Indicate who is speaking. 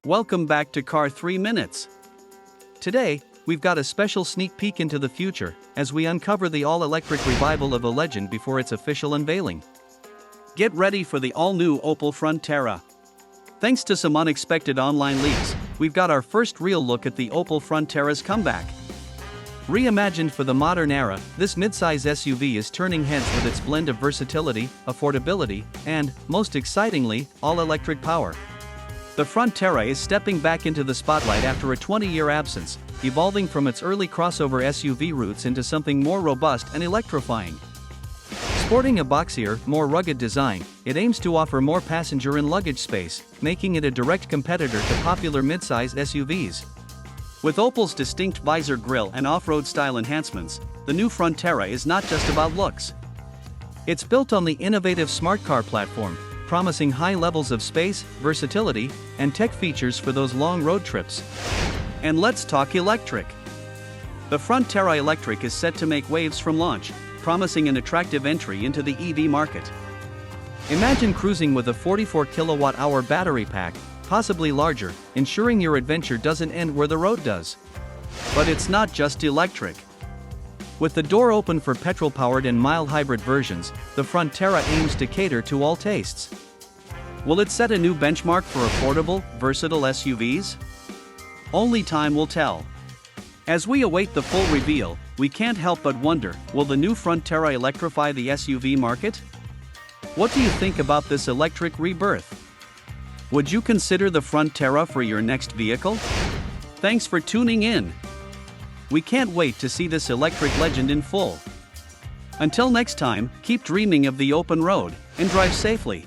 Speaker 1: Welcome back to Car 3 Minutes. Today, we've got a special sneak peek into the future as we uncover the all-electric revival of a legend before its official unveiling. Get ready for the all-new Opel Frontera. Thanks to some unexpected online leaks, we've got our first real look at the Opel Frontera's comeback. Reimagined for the modern era, this midsize SUV is turning heads with its blend of versatility, affordability, and, most excitingly, all-electric power. The Frontera is stepping back into the spotlight after a 20-year absence, evolving from its early crossover SUV roots into something more robust and electrifying. Sporting a boxier, more rugged design, it aims to offer more passenger and luggage space, making it a direct competitor to popular midsize SUVs. With Opel's distinct visor grille and off-road style enhancements, the new Frontera is not just about looks. It's built on the innovative Smart Car platform, promising high levels of space, versatility, and tech features for those long road trips. And let's talk electric. The Frontera Electric is set to make waves from launch, promising an attractive entry into the EV market. Imagine cruising with a 44 kilowatt-hour battery pack, possibly larger, ensuring your adventure doesn't end where the road does. But it's not just electric. With the door open for petrol-powered and mild hybrid versions, the Frontera aims to cater to all tastes. Will it set a new benchmark for affordable, versatile SUVs? Only time will tell. As we await the full reveal, we can't help but wonder, will the new Frontera electrify the SUV market? What do you think about this electric rebirth? Would you consider the Frontera for your next vehicle? Thanks for tuning in. We can't wait to see this electric legend in full. Until next time, keep dreaming of the open road, and drive safely.